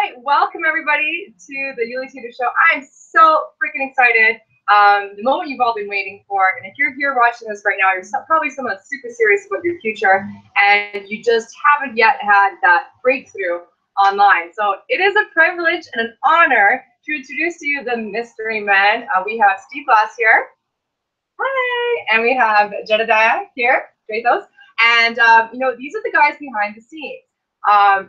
right, welcome everybody to the Yuli Tutor Show. I'm so freaking excited. The moment you've all been waiting for, and if you're here watching this right now, you're probably someone super serious about your future, and you just haven't yet had that breakthrough online. So it is a privilege and an honor to introduce to you the mystery man. We have Steve Glass here. Hi, and we have JEDI here, Drathos, and you know, these are the guys behind the scenes.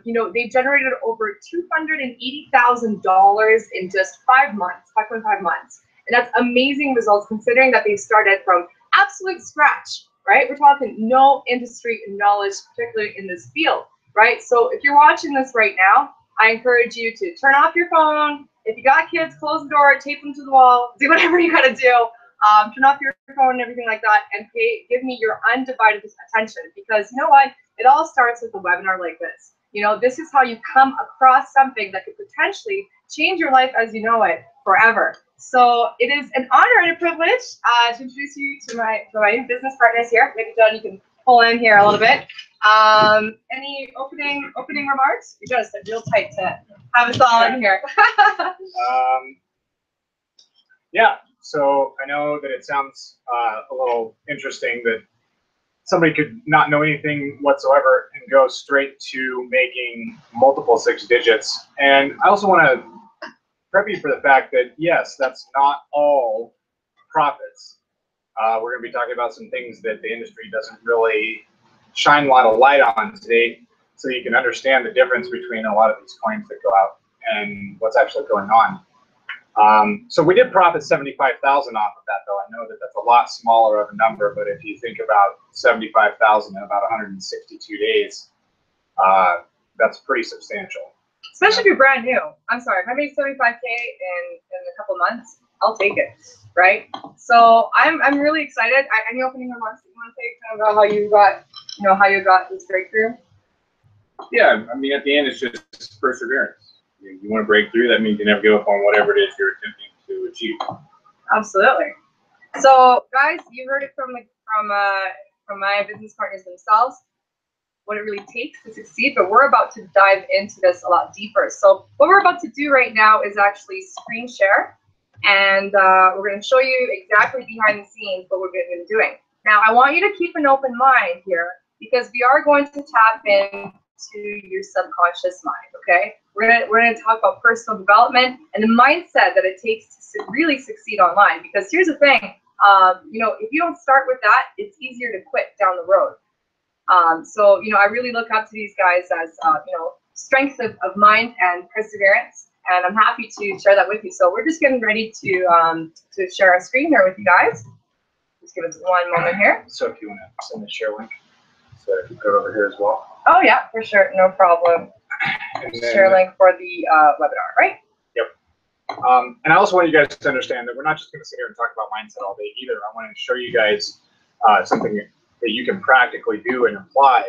You know, they generated over $280,000 in just 5 months, 5.5 months. And that's amazing results considering that they started from absolute scratch, right? We're talking no industry knowledge, particularly in this field, right? So if you're watching this right now, I encourage you to turn off your phone. If you got kids, close the door, tape them to the wall, do whatever you gotta do. Turn off your phone and everything like that, and give me your undivided attention, because you know what? It all starts with a webinar like this. You know, this is how you come across something that could potentially change your life as you know it forever. So it is an honor and a privilege to introduce you to my business partners here. Maybe John, you can pull in here a little bit. Any opening remarks? You just said real tight to have us all in here. Yeah. So I know that it sounds a little interesting that somebody could not know anything whatsoever and go straight to making multiple 6 digits. And I also want to prep you for the fact that, yes, that's not all profits. We're going to be talking about some things that the industry doesn't really shine a lot of light on today, so you can understand the difference between a lot of these coins that go out and what's actually going on. So we did profit $75,000 off of that, though. I know that that's a lot smaller of a number, but if you think about $75,000 in about 162 days, that's pretty substantial. Especially if you're brand new. I'm sorry, if I made 75K in a couple months, I'll take it, right? So I'm really excited. Any opening remarks that you want to say kind of about how you got this breakthrough? Yeah, I mean, at the end, it's just perseverance. You want to break through, that means you never give up on whatever it is you're attempting to achieve. Absolutely. So, guys, you heard it from my business partners themselves, what it really takes to succeed, but we're about to dive into this a lot deeper. So what we're about to do right now is actually screen share, and we're going to show you exactly behind the scenes what we're going to be doing. Now, I want you to keep an open mind here, because we are going to tap into your subconscious mind, okay? We're gonna talk about personal development and the mindset that it takes to really succeed online. Because here's the thing, you know, if you don't start with that, it's easier to quit down the road. So, you know, I really look up to these guys as, you know, strength of mind and perseverance, and I'm happy to share that with you. So we're just getting ready to share our screen here with you guys. Just give us one moment here. So if you want to send the share link, so if you put it over here as well. Oh yeah, for sure, no problem. Share link for the webinar, right? Yep. And I also want you guys to understand that we're not just going to sit here and talk about mindset all day either. I want to show you guys something that you can practically do and apply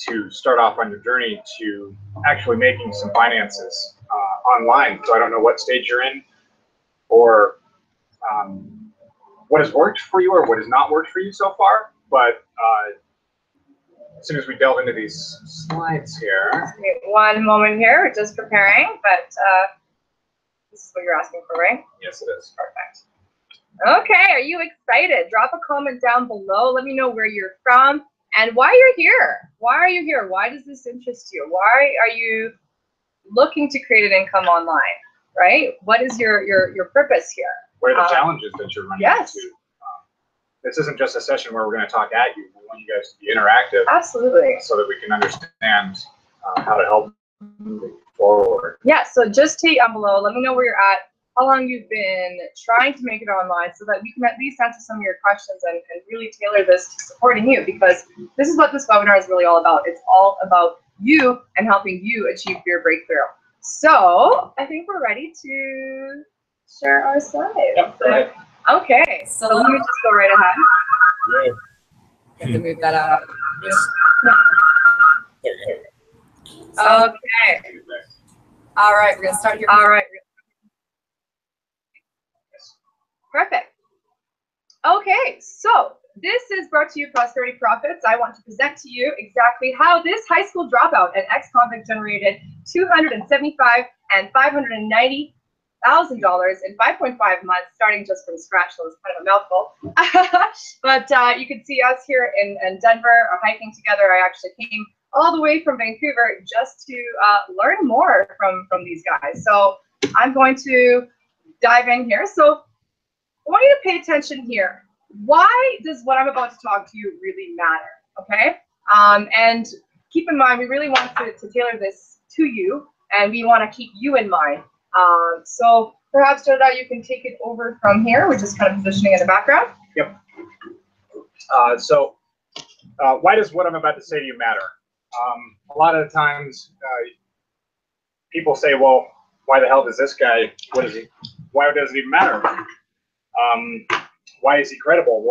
to start off on your journey to actually making some finances online. So I don't know what stage you're in, or what has worked for you or what has not worked for you so far, but as soon as we delve into these slides here. One moment here, we're just preparing, but this is what you're asking for, right? Yes, it is. Perfect. Okay, are you excited? Drop a comment down below. Let me know where you're from and why you're here. Why are you here? Why does this interest you? Why are you looking to create an income online, right? What is your purpose here? What are the challenges that you're running yes. into? This isn't just a session where we're going to talk at you. We want you guys to be interactive. Absolutely. So that we can understand how to help move forward. Yeah, so just take down below. Let me know where you're at, how long you've been trying to make it online, so that we can at least answer some of your questions and really tailor this to supporting you, because this is what this webinar is really all about. It's all about you and helping you achieve your breakthrough. So I think we're ready to share our slides. Yep, go ahead. Okay, so let me just go right ahead. Yeah. Have to move that up. There you go. Okay. All right, we're gonna start here. All right. Perfect. Okay, so this is brought to you Prosperity Profits. I want to present to you exactly how this high school dropout and ex-convict generated $275,000 and $590,000 in 5.5 months, starting just from scratch. So it's kind of a mouthful. But you can see us here in Denver hiking together. I actually came all the way from Vancouver just to learn more from these guys. So I'm going to dive in here. So I want you to pay attention here. Why does what I'm about to talk to you really matter? Okay? And keep in mind, we really want to tailor this to you, and we want to keep you in mind. So perhaps, JEDI, you can take it over from here, which is kind of positioning in the background. Yep. Why does what I'm about to say to you matter? A lot of the times, people say, well, why the hell does this guy, why does it even matter? Why is he credible?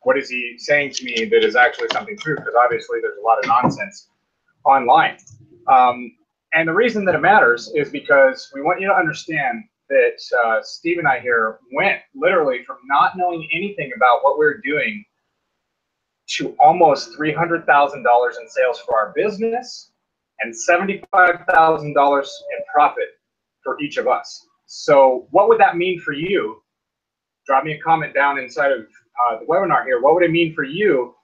What is he saying to me that is actually something true? Because obviously there's a lot of nonsense online. And the reason that it matters is because we want you to understand that Steve and I here went literally from not knowing anything about what we're doing to almost $300,000 in sales for our business and $75,000 in profit for each of us. So what would that mean for you? Drop me a comment down inside of the webinar here. What would it mean for you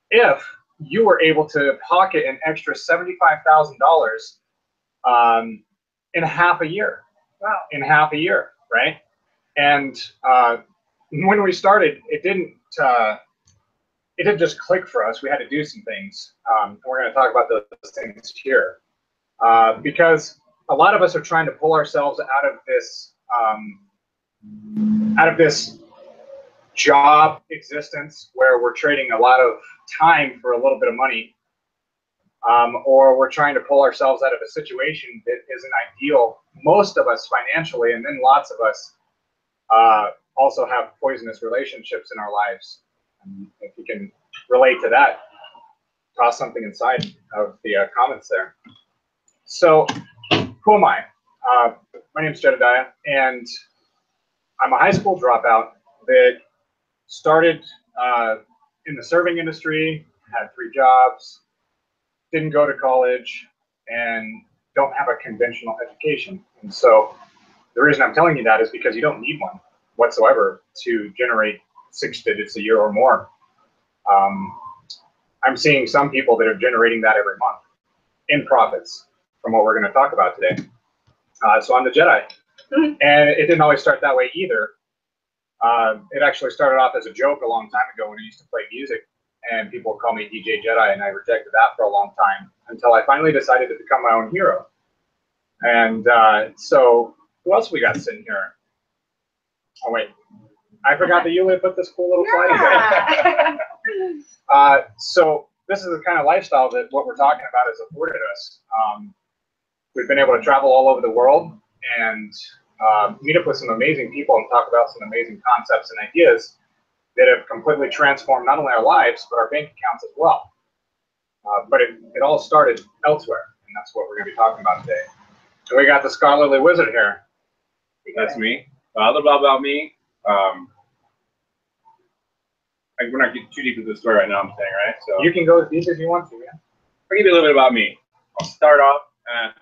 if you were able to pocket an extra $75,000 in half a year? Wow. In half a year, right? And when we started, it didn't just click for us. We had to do some things. And we're going to talk about those things here. Because a lot of us are trying to pull ourselves out of this job existence where we're trading a lot of time for a little bit of money, or we're trying to pull ourselves out of a situation that isn't ideal. Most of us financially, and then lots of us also have poisonous relationships in our lives. And if you can relate to that, toss something inside of the comments there. So, who am I? My name is JEDI, and I'm a high school dropout that started in the serving industry, had 3 jobs, didn't go to college, and don't have a conventional education. And so the reason I'm telling you that is because you don't need one whatsoever to generate 6 digits a year or more. I'm seeing some people that are generating that every month in profits from what we're going to talk about today. So I'm the JEDI. And it didn't always start that way either. It actually started off as a joke a long time ago when I used to play music, and people would call me DJ JEDI, and I rejected that for a long time until I finally decided to become my own hero. And so who else we got sitting here? Oh, wait. I forgot that you would put this cool little slide there. So this is the kind of lifestyle that what we're talking about has afforded us. We've been able to travel all over the world and meet up with some amazing people and talk about some amazing concepts and ideas that have completely transformed not only our lives, but our bank accounts as well. But it all started elsewhere, and that's what we're going to be talking about today. And we got the scholarly wizard here. That's me. A little bit about me. We're not getting too deep into the story right now, I'm saying, right? So you can go as deep as you want to, man. I'll give you a little bit about me. I'll start off at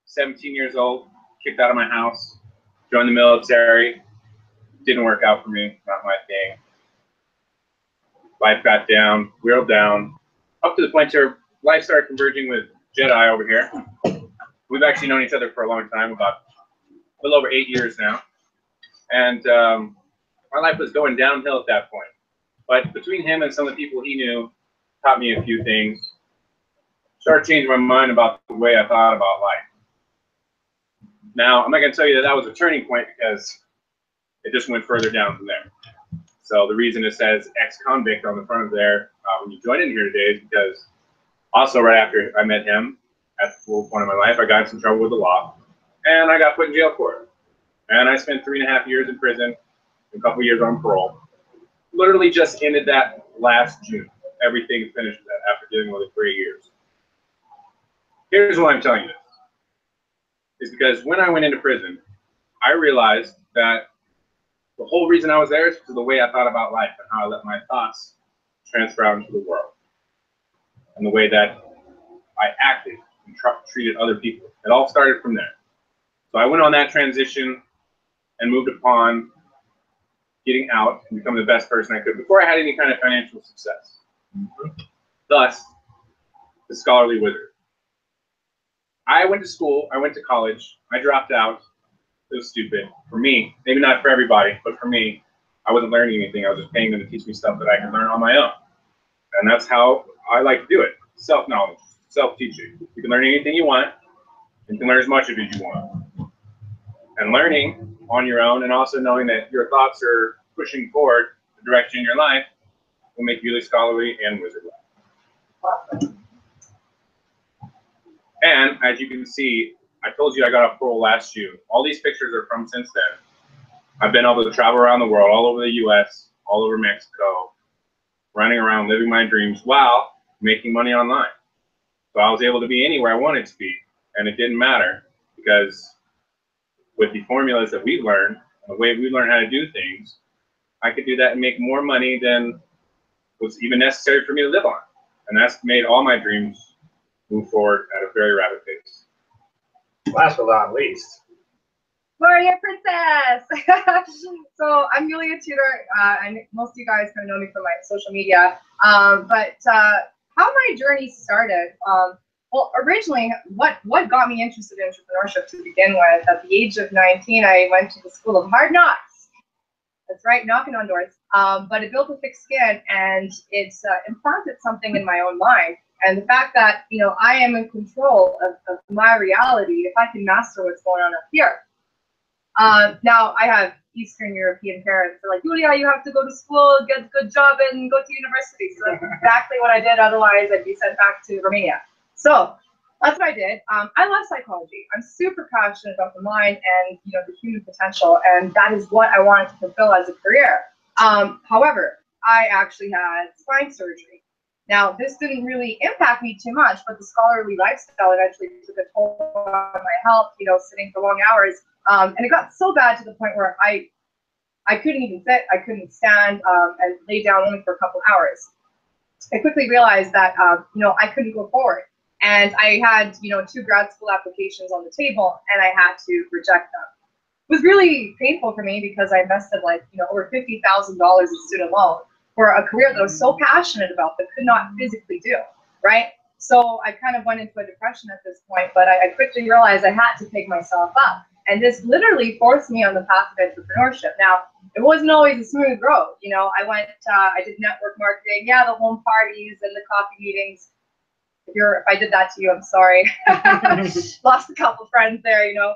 17 years old, kicked out of my house, joined the military. Didn't work out for me, not my thing. Life got down, wheeled down, up to the point where life started converging with JEDI over here. We've actually known each other for a long time, about a little over 8 years now. And my life was going downhill at that point. But between him and some of the people he knew, taught me a few things. Started changing my mind about the way I thought about life. Now, I'm not going to tell you that that was a turning point because it just went further down from there. So the reason it says ex-convict on the front of there when you join in here today is because also right after I met him at the point of my life, I got in some trouble with the law and I got put in jail for it. And I spent 3.5 years in prison, a couple years on parole. Literally just ended that last June. Everything finished with that after dealing with it for 8 years. Here's why I'm telling you this. Is because when I went into prison, I realized that the whole reason I was there is because of the way I thought about life and how I let my thoughts transfer out into the world. And the way that I acted and treated other people. It all started from there. So I went on that transition and moved upon getting out and becoming the best person I could before I had any kind of financial success. Thus, the scholarly wizard. I went to school, I went to college, I dropped out. It was stupid. For me, maybe not for everybody, but for me, I wasn't learning anything. I was just paying them to teach me stuff that I could learn on my own. And that's how I like to do it. Self-knowledge, self-teaching. You can learn anything you want. You can learn as much of it as you want. And learning on your own, and also knowing that your thoughts are pushing forward the direction in your life, will make you really scholarly and wizard-like. And as you can see, I told you I got off parole last June. All these pictures are from since then. I've been able to travel around the world, all over the US, all over Mexico, running around, living my dreams while making money online. So I was able to be anywhere I wanted to be, and it didn't matter, because with the formulas that we learned, the way we learned how to do things, I could do that and make more money than was even necessary for me to live on. And that's made all my dreams move forward at a very rapid pace. Last but not least, Warrior Princess! So I'm Yulia Tudor, and most of you guys kind of know me from my social media. But how my journey started, well, originally, what got me interested in entrepreneurship to begin with, at the age of 19, I went to the School of Hard Knocks. That's right, knocking on doors. But it built a thick skin, and it's implanted something in my own mind. And the fact that, you know, I am in control of my reality if I can master what's going on up here. Now, I have Eastern European parents. They're like, Julia, you have to go to school, get a good job, and go to university. So that's exactly what I did. Otherwise, I'd be sent back to Romania. So that's what I did. I love psychology. I'm super passionate about the mind and, you know, the human potential, and that is what I wanted to fulfill as a career. However, I actually had spine surgery. Now, this didn't really impact me too much, but the scholarly lifestyle eventually took a toll on my health, you know, sitting for long hours. And it got so bad to the point where I couldn't even sit, I couldn't stand, and lay down only for a couple hours. I quickly realized that, you know, I couldn't go forward. And I had, you know, 2 grad school applications on the table, and I had to reject them. It was really painful for me because I invested, like, you know, over $50,000 in student loan for a career that I was so passionate about but could not physically do, right? So I kind of went into a depression at this point, but I quickly realized I had to pick myself up. And this literally forced me on the path of entrepreneurship. Now, it wasn't always a smooth road. You know, I did network marketing, yeah, the home parties and the coffee meetings. If I did that to you, I'm sorry. Lost a couple friends there, you know.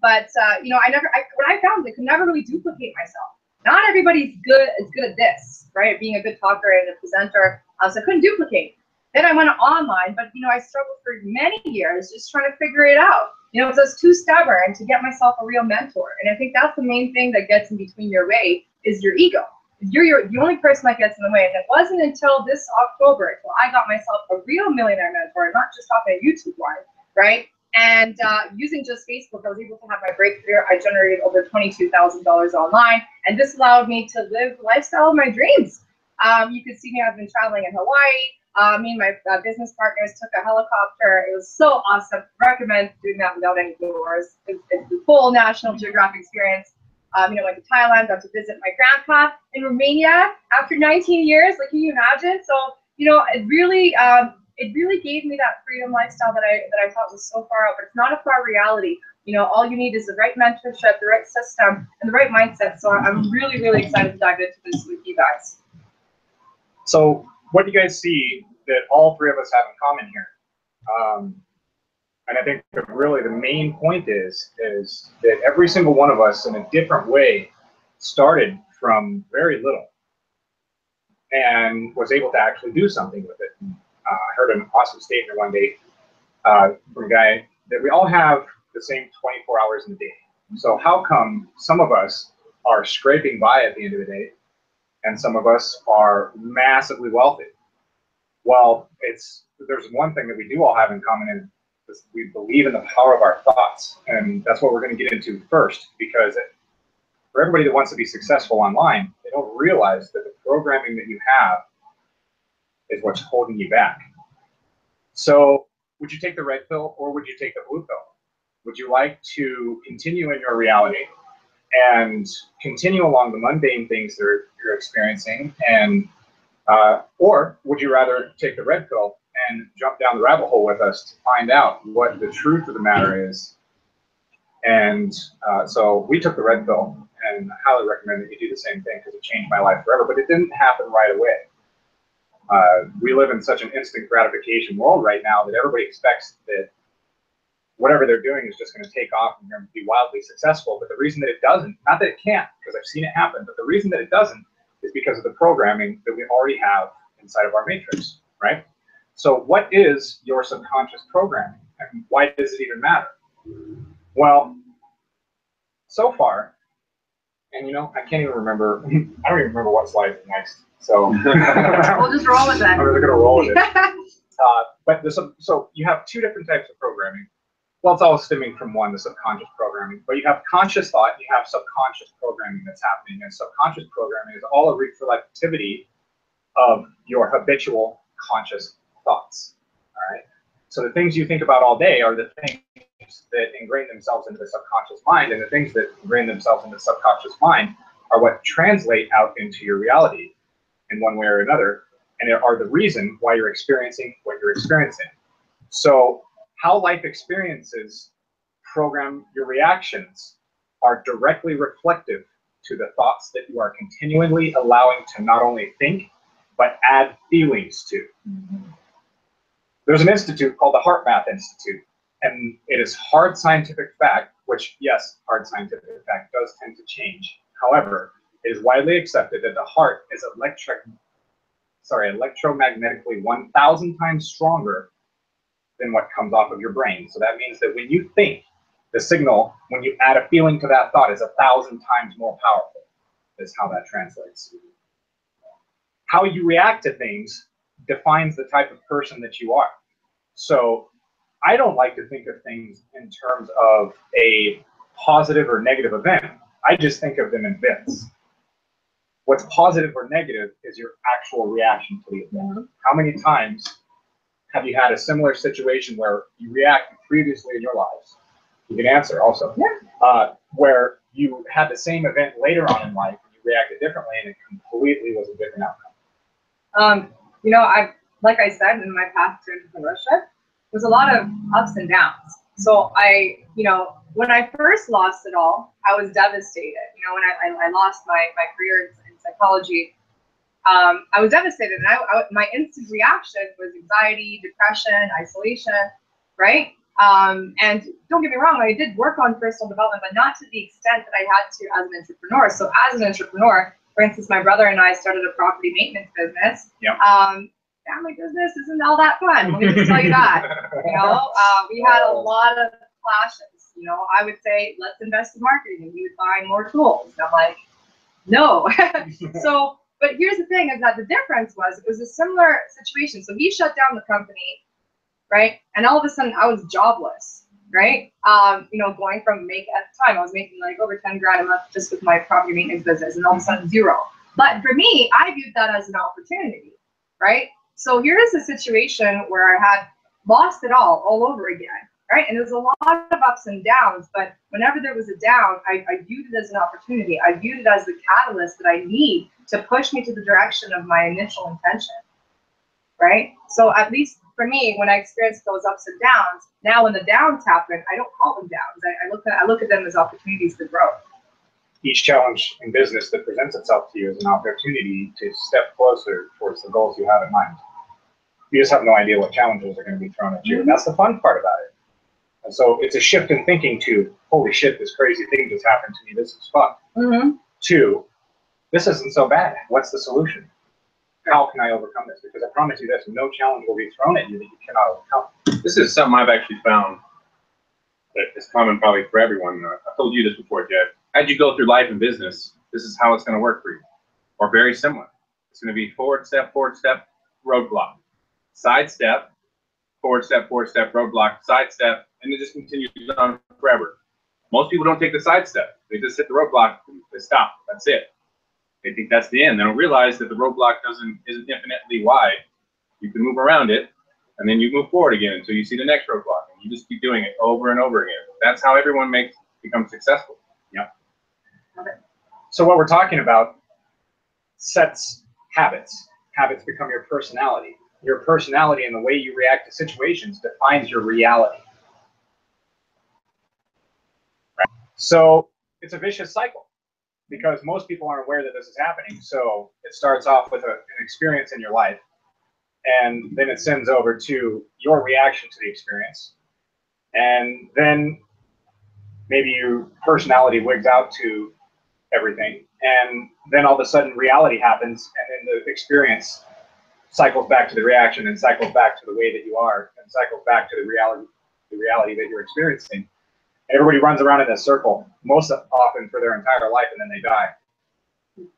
But you know, what I found, I could never really duplicate myself. Not everybody's is good at this, right? Being a good talker and a presenter. So I couldn't duplicate. Then I went online, but you know, I struggled for many years just trying to figure it out. You know, because I was too stubborn to get myself a real mentor. And I think that's the main thing that gets in between your way is your ego. You're the only person that gets in the way. And it wasn't until this October until I got myself a real millionaire mentor, not just off a YouTube one, right? And using just Facebook, I was able to have my breakthrough. I generated over $22,000 online. And this allowed me to live the lifestyle of my dreams. You can see me, I've been traveling in Hawaii. Me and my business partners took a helicopter. It was so awesome. Recommend doing that without any doors. It's the full National Geographic experience. You know, went to Thailand, got to visit my grandpa in Romania after 19 years. Like, can you imagine? So, you know, it really gave me that freedom lifestyle that I thought was so far out, but it's not a far reality. You know, all you need is the right mentorship, the right system, and the right mindset. So I'm really, really excited to dive into this with you guys. So what do you guys see that all 3 of us have in common here? And I think that really the main point is that every single one of us in a different way started from very little and was able to actually do something with it. I heard an awesome statement one day from a guy that we all have the same 24 hours in a day. So how come some of us are scraping by at the end of the day and some of us are massively wealthy? Well, there's one thing that we do all have in common, and we believe in the power of our thoughts, and that's what we're going to get into first, because for everybody that wants to be successful online, they don't realize that the programming that you have is what's holding you back. So would you take the red pill or would you take the blue pill? Would you like to continue in your reality and continue along the mundane things that you're experiencing, and or would you rather take the red pill and jump down the rabbit hole with us to find out what the truth of the matter is? And so we took the red pill, and I highly recommend that you do the same thing because it changed my life forever, but it didn't happen right away. We live in such an instant gratification world right now that everybody expects that whatever they're doing is just going to take off and they're going to be wildly successful. But the reason that it doesn't, not that it can't, because I've seen it happen, but the reason that it doesn't is because of the programming that we already have inside of our matrix, right? So what is your subconscious programming, and why does it even matter? Well, so far, and you know, I can't even remember, I don't even remember what slide is next, so. We'll just roll with that. I'm really going to roll with it. So you have two different types of programming. Well, it's all stemming from one, the subconscious programming. But you have conscious thought, and you have subconscious programming that's happening. And subconscious programming is all a reflectivity of your habitual conscious thoughts. All right. So the things you think about all day are the things that ingrain themselves into the subconscious mind, and the things that ingrain themselves into the subconscious mind are what translate out into your reality in one way or another, and are the reason why you're experiencing what you're experiencing. So how life experiences program your reactions are directly reflective to the thoughts that you are continually allowing to not only think, but add feelings to. There's an institute called the Heart Math Institute, and it is hard scientific fact, which, yes, hard scientific fact does tend to change. However, it is widely accepted that the heart is electromagnetically 1,000 times stronger than what comes off of your brain. So that means that when you think, the signal, when you add a feeling to that thought, is 1,000 times more powerful, is how that translates. How you react to things defines the type of person that you are. So I don't like to think of things in terms of a positive or negative event. I just think of them in bits. What's positive or negative is your actual reaction to the event. How many times have you had a similar situation where you reacted previously in your lives? You can answer also. Yeah. Where you had the same event later on in life and you reacted differently, and it completely was a different outcome. You know, like I said, in my path to entrepreneurship, there's a lot of ups and downs. So when I first lost it all, I was devastated. You know, when I lost my career in psychology, I was devastated, and my instant reaction was anxiety, depression, isolation, right? And don't get me wrong, I did work on personal development, but not to the extent that I had to as an entrepreneur. So as an entrepreneur, for instance, my brother and I started a property maintenance business. Yep. Family business isn't all that fun. Let me just tell you that. You know, we had a lot of clashes. You know, I would say, let's invest in marketing, and he would buy more tools. And I'm like, no. So, but here's the thing: is that the difference was, it was a similar situation. So he shut down the company, right? And all of a sudden, I was jobless, right? You know, going from at the time, I was making like over 10 grand a month just with my property maintenance business, and all of a sudden, zero. But for me, I viewed that as an opportunity, right? So here's a situation where I had lost it all over again, right? And there's a lot of ups and downs, but whenever there was a down, I viewed it as an opportunity. I viewed it as the catalyst that I need to push me to the direction of my initial intention, right? So at least for me, when I experienced those ups and downs, now when the downs happen, I don't call them downs. I look at them as opportunities to grow. Each challenge in business that presents itself to you is an opportunity to step closer towards the goals you have in mind. You just have no idea what challenges are going to be thrown at you, and that's the fun part about it. And so it's a shift in thinking to, holy shit, this crazy thing just happened to me, this is fun. To, this isn't so bad, what's the solution? How can I overcome this? Because I promise you this, no challenge will be thrown at you that you cannot overcome. This is something I've actually found that is common probably for everyone. I've told you this before, Jed. As you go through life and business, this is how it's going to work for you, or very similar. It's going to be forward step, roadblock, side step, forward step, roadblock, side step, and it just continues on forever. Most people don't take the side step. They just hit the roadblock and they stop. That's it. They think that's the end. They don't realize that the roadblock isn't infinitely wide. You can move around it, And then you move forward again until you see the next roadblock, and you just keep doing it over and over again. That's how everyone becomes successful. Yeah. So what we're talking about sets habits. Habits become your personality. Your personality and the way you react to situations defines your reality. Right? So it's a vicious cycle because most people aren't aware that this is happening. So it starts off with an experience in your life, and then it sends over to your reaction to the experience. And then maybe your personality wigs out to everything. And then all of a sudden reality happens, and then the experience cycles back to the reaction, and cycles back to the way that you are, and cycles back to the reality that you're experiencing. Everybody runs around in this circle, most often for their entire life, and then they die.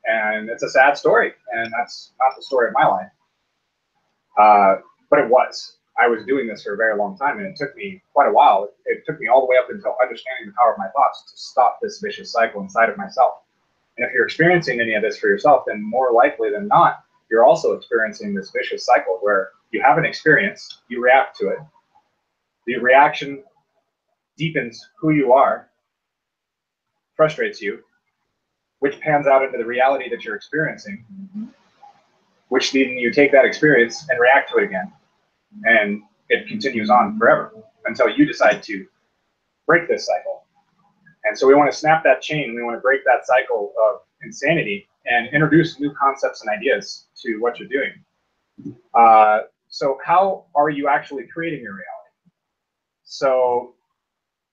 And it's a sad story, and that's not the story of my life. But it was. I was doing this for a very long time, and it took me quite a while. It took me all the way up until understanding the power of my thoughts to stop this vicious cycle inside of myself. And if you're experiencing any of this for yourself, then more likely than not, you're also experiencing this vicious cycle where you have an experience, you react to it. The reaction deepens who you are, frustrates you, which pans out into the reality that you're experiencing, which then you take that experience and react to it again. And it continues on forever until you decide to break this cycle. And so we want to snap that chain. We want to break that cycle of insanity and introduce new concepts and ideas to what you're doing. So how are you actually creating your reality? So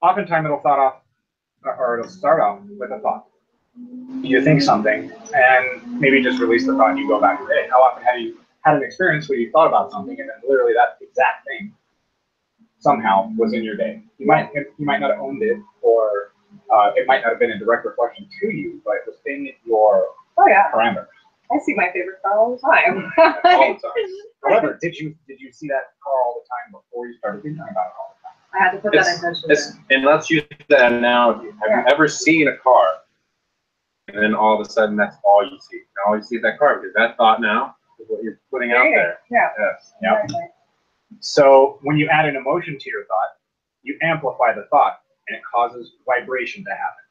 oftentimes it'll start off with a thought. You think something and maybe just release the thought and you go back to it. How often have you had an experience where you thought about something and then literally that exact thing somehow was in your day? You might not have owned it, or it might not have been a direct reflection to you, but it was in your parameters. I see my favorite car all the time. All the time. However, did you see that car all the time before you started thinking about it all the time? I had to put that intention. And let's use that analogy. Have you ever seen a car, and then all of a sudden that's all you see? And all you see is that car, because that thought now is what you're putting out there. Yeah. Yes. Yep. Right. So when you add an emotion to your thought, you amplify the thought, and it causes vibration to happen.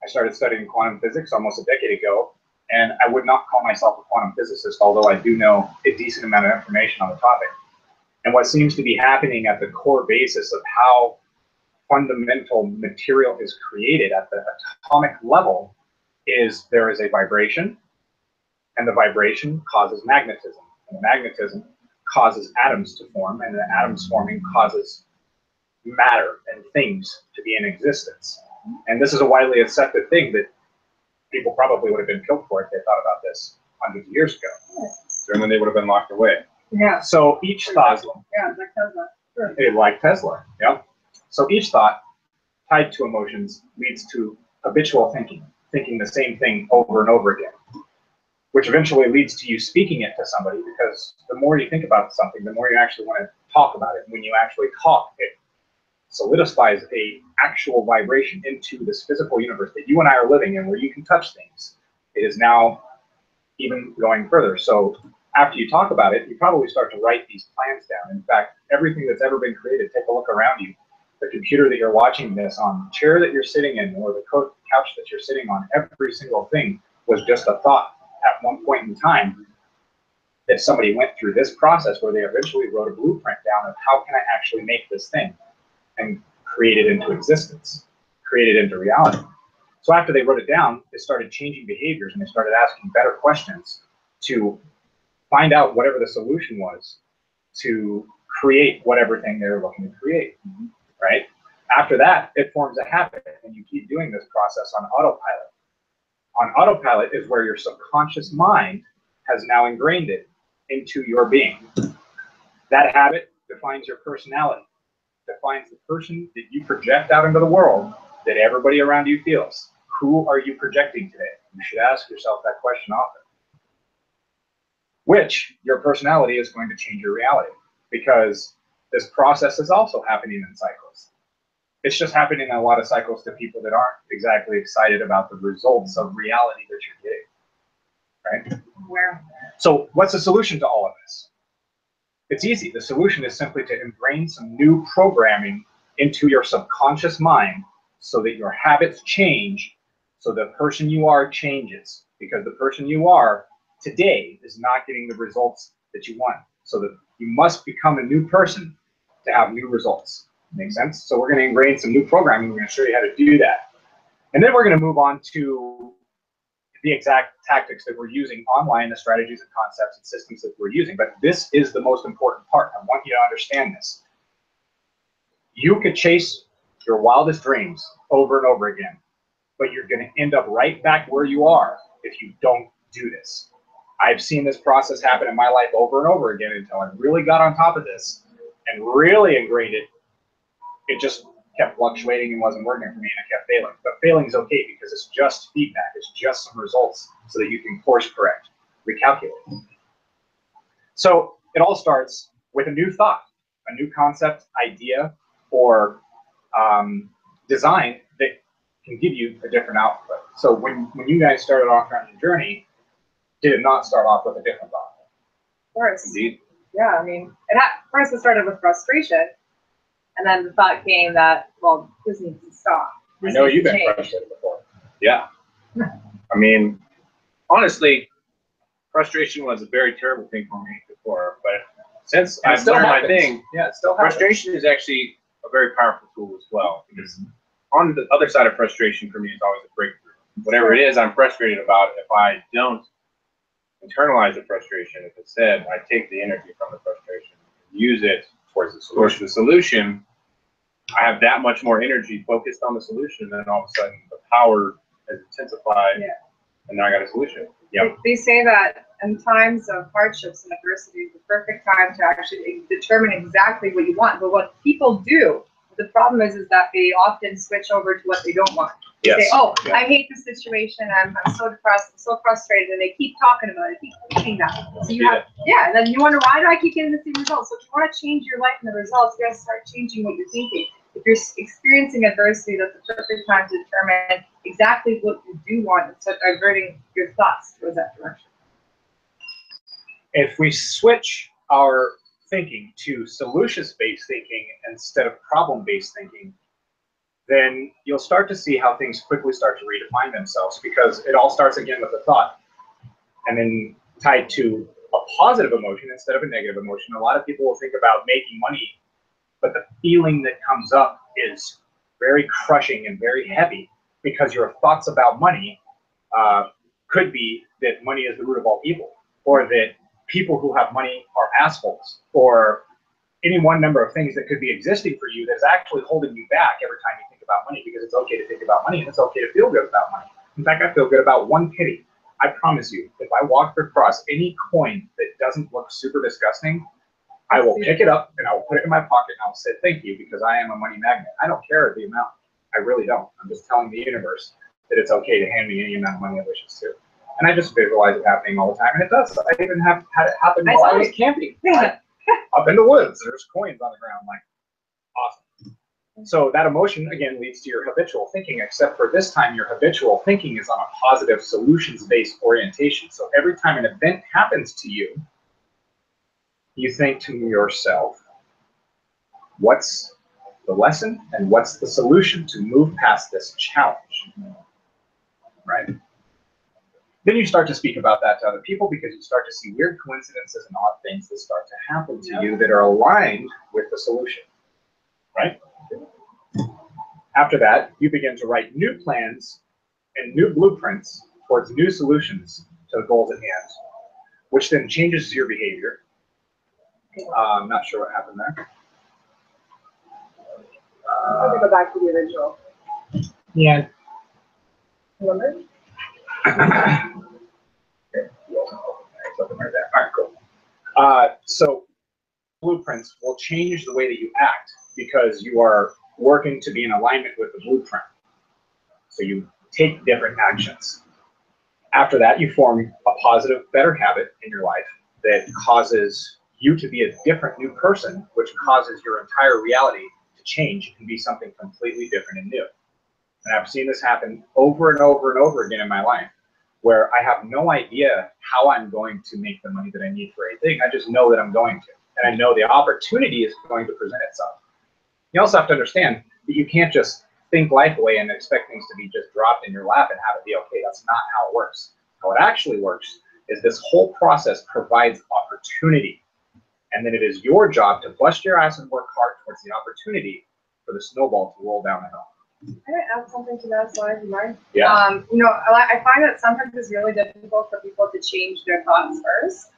I started studying quantum physics almost a decade ago, and I would not call myself a quantum physicist, although I do know a decent amount of information on the topic. And what seems to be happening at the core basis of how fundamental material is created at the atomic level is there is a vibration, and the vibration causes magnetism. And the magnetism causes atoms to form, and the atoms forming causes matter and things to be in existence. And this is a widely accepted thing that people probably would have been killed for if they thought about this hundreds of years ago. And then they would have been locked away. Yeah. So each thought, like Tesla. Sure. like Tesla, yeah. So each thought tied to emotions leads to habitual thinking the same thing over and over again, which eventually leads to you speaking it to somebody, because the more you think about something, the more you actually want to talk about it. When you actually talk, it solidifies a actual vibration into this physical universe that you and I are living in, where you can touch things. It is now even going further. So after you talk about it, you probably start to write these plans down. In fact, everything that's ever been created, take a look around you. The computer that you're watching this on, the chair that you're sitting in, or the couch that you're sitting on, every single thing was just a thought at one point in time that somebody went through this process where they eventually wrote a blueprint down of how can I actually make this thing, and create it into existence, create it into reality. So after they wrote it down, they started changing behaviors, and they started asking better questions to find out whatever the solution was to create whatever thing they were looking to create, right? After that, it forms a habit, and you keep doing this process on autopilot. On autopilot is where your subconscious mind has now ingrained it into your being. That habit defines your personality, defines the person that you project out into the world that everybody around you feels. Who are you projecting today? You should ask yourself that question often. Which your personality is going to change your reality, because this process is also happening in cycles. It's just happening in a lot of cycles to people that aren't exactly excited about the results of reality that you're getting, right? Where? So what's the solution to all of this? It's easy. The solution is simply to ingrain some new programming into your subconscious mind so that your habits change, so the person you are changes, because the person you are today is not getting the results that you want. So that you must become a new person to have new results. Make sense? So we're going to ingrain some new programming. We're going to show you how to do that. And then we're going to move on to the exact tactics that we're using online, the strategies and concepts and systems that we're using. But this is the most important part. I want you to understand this. You could chase your wildest dreams over and over again, but you're going to end up right back where you are if you don't do this. I've seen this process happen in my life over and over again until I really got on top of this and really ingrained it. It just kept fluctuating and wasn't working for me, and I kept failing. But failing is okay because it's just feedback. It's just some results so that you can course correct, recalculate. So it all starts with a new thought, a new concept, idea, or design that can give you a different output. So when you guys started off on your journey, did it not start off with a different thought? Of course. Indeed. Yeah, I mean, first it started with frustration, and then the thought came that, well, this needs to stop. I know you've been frustrated before. Yeah. I mean, honestly, frustration was a very terrible thing for me before, but since I've learned my thing, yeah, it still happens. frustration is actually a very powerful tool as well, because on the other side of frustration for me is always a breakthrough. Whatever it is I'm frustrated about, if I don't internalize the frustration, if instead I take the energy from the frustration and use it towards the solution, I have that much more energy focused on the solution, and then all of a sudden the power has intensified, and now I got a solution. Yep. They say that in times of hardships and adversity is the perfect time to actually determine exactly what you want. But what people do, the problem is that they often switch over to what they don't want. They say, oh, I hate this situation, I'm so depressed, I'm so frustrated, and they keep talking about it, keep repeating that. So you have, and then you wonder, why do I keep getting the same results? So if you want to change your life and the results, you got to start changing what you're thinking. If you're experiencing adversity, that's the perfect time to determine exactly what you do want and start diverting your thoughts towards that direction. If we switch our thinking to solution-based thinking instead of problem-based thinking, then you'll start to see how things quickly start to redefine themselves, because it all starts again with a thought and then tied to a positive emotion instead of a negative emotion. A lot of people will think about making money, but the feeling that comes up is very crushing and very heavy, because your thoughts about money could be that money is the root of all evil, or that people who have money are assholes, or any one number of things that could be existing for you that's actually holding you back every time you think about money, because it's okay to think about money and it's okay to feel good about money. In fact, I feel good about 1 penny. I promise you, if I walk across any coin that doesn't look super disgusting, I will pick it up and I will put it in my pocket and I will say thank you, because I am a money magnet. I don't care the amount. I really don't. I'm just telling the universe that it's okay to hand me any amount of money I wish to. And I just visualize it happening all the time, and it does. I even have had it happen while I was camping. Up in the woods, there's coins on the ground, like, awesome. So that emotion, again, leads to your habitual thinking, except for this time, your habitual thinking is on a positive solutions-based orientation. So every time an event happens to you, you think to yourself, what's the lesson and what's the solution to move past this challenge, right? Then you start to speak about that to other people, because you start to see weird coincidences and odd things that start to happen to you that are aligned with the solution, right? After that, you begin to write new plans and new blueprints towards new solutions to the goals at hand, which then changes your behavior. I'm not sure what happened there. I'm going to go back to the original. Yeah. Remember? Something right there. All right, cool. So blueprints will change the way that you act, because you are working to be in alignment with the blueprint. So you take different actions. After that, you form a positive, better habit in your life that causes you to be a different new person, which causes your entire reality to change and be something completely different and new. And I've seen this happen over and over and over again in my life, where I have no idea how I'm going to make the money that I need for anything. I just know that I'm going to. and I know the opportunity is going to present itself. You also have to understand that you can't just think life away and expect things to be just dropped in your lap and have it be okay. That's not how it works. How it actually works is this whole process provides opportunity. And then it is your job to bust your ass and work hard towards the opportunity for the snowball to roll down the hill. Can I add something to that, so I have mine? Yeah. You know, I find that sometimes it's really difficult for people to change their thoughts first.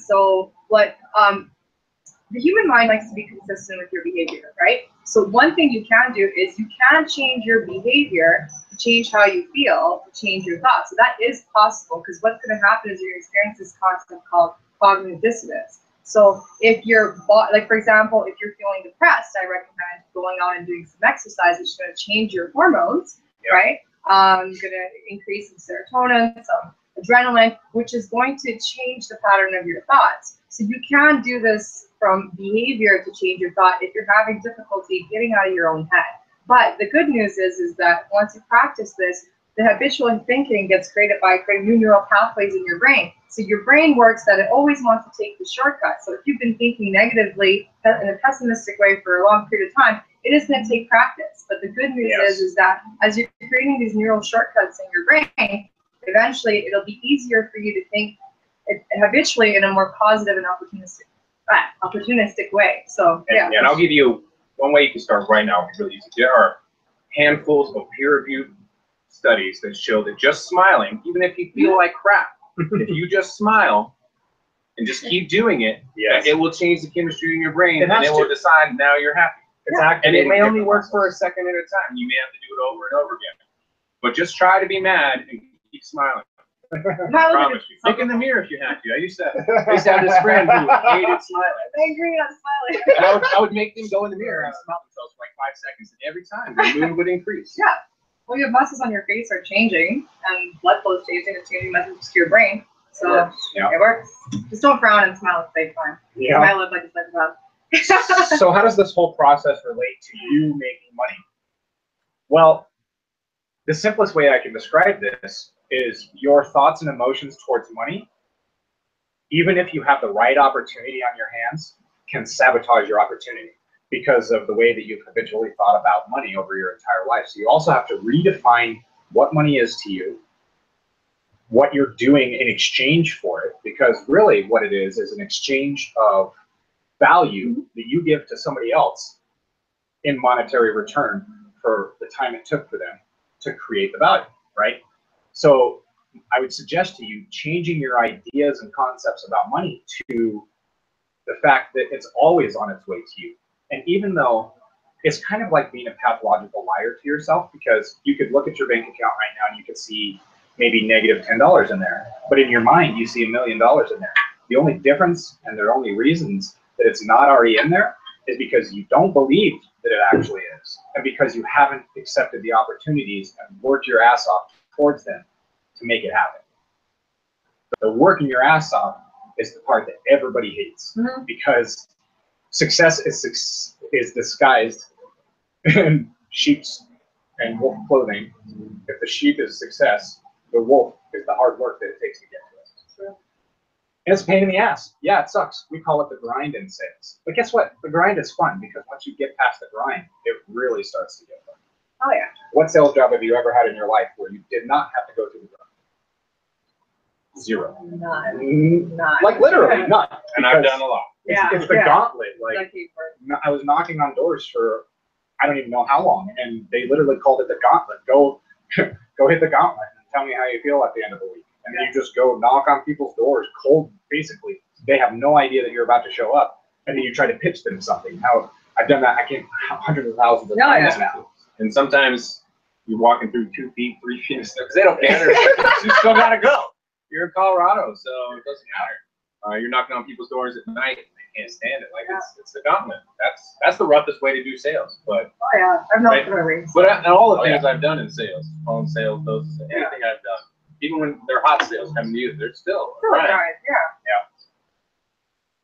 So what the human mind likes to be consistent with your behavior, right? So one thing you can do is you can change your behavior to change how you feel, to change your thoughts. So that is possible, because what's going to happen is you're going to experience this concept called cognitive dissonance. So if you're, like for example, if you're feeling depressed, I recommend going out and doing some exercise, which is going to change your hormones, right? Going to increase some serotonin, some adrenaline, which is going to change the pattern of your thoughts. So you can do this from behavior to change your thought if you're having difficulty getting out of your own head. But the good news is that once you practice this, the habitual thinking gets created by creating new neural pathways in your brain. So your brain works that it always wants to take the shortcut. So if you've been thinking negatively in a pessimistic way for a long period of time, it is going to take practice. But the good news is that as you're creating these neural shortcuts in your brain, eventually it'll be easier for you to think habitually in a more positive and opportunistic way. So and I'll give you one way you can start right now. It's really easy. There are handfuls of peer-reviewed studies that show that just smiling, even if you feel like crap, if you just smile and just keep doing it, it will change the chemistry in your brain, and it will decide now you're happy. And it may only work for a second at a time. You may have to do it over and over again. But just try to be mad and keep smiling. I promise you. Look in the mirror if you have to. I used to have this friend who hated smiling. Angry at smiling. And I would make them go in the mirror and smile themselves for like 5 seconds, and every time their mood would increase. Yeah. Well, your muscles on your face are changing, and blood flow is changing. It's changing messages to your brain. So it works. Just don't frown and smile at the same time. Yeah. You might look like a psychopath. So how does this whole process relate to you making money? Well, the simplest way I can describe this is your thoughts and emotions towards money, even if you have the right opportunity on your hands, can sabotage your opportunity because of the way that you've habitually thought about money over your entire life. So you also have to redefine what money is to you, what you're doing in exchange for it, because really what it is an exchange of value that you give to somebody else in monetary return for the time it took for them to create the value, right? So I would suggest to you changing your ideas and concepts about money to the fact that it's always on its way to you. And even though it's kind of like being a pathological liar to yourself, because you could look at your bank account right now and you could see maybe negative $10 in there, but in your mind you see $1 million in there. The only difference and the only reasons that it's not already in there is because you don't believe that it actually is, and because you haven't accepted the opportunities and worked your ass off towards them to make it happen. The working your ass off is the part that everybody hates, because success is disguised in sheep's and wolf clothing. If the sheep is success, the wolf is the hard work that it takes to get to it. True. And it's a pain in the ass. Yeah, it sucks. We call it the grind in sales. But guess what? The grind is fun, because once you get past the grind, it really starts to get fun. Oh yeah. What sales job have you ever had in your life where you did not have to go through the grind? Zero. None. Like literally none. And I've done a lot. It's the gauntlet. Like I was knocking on doors for I don't even know how long, and they literally called it the gauntlet. Go hit the gauntlet and tell me how you feel at the end of the week. And you just go knock on people's doors cold, basically. They have no idea that you're about to show up, and then you try to pitch them something. How I've done that, I can't, hundreds of thousands of times now. And sometimes you're walking through 2 feet, 3 feet of snow, because they don't care. You still gotta go. You're in Colorado, so it doesn't matter. You're knocking on people's doors at night. They can't stand it. Like it's the gauntlet. That's the roughest way to do sales. But I've known stories. But and all the things I've done in sales, phone sales, those anything I've done, even when they're hot sales coming to you, they're still right.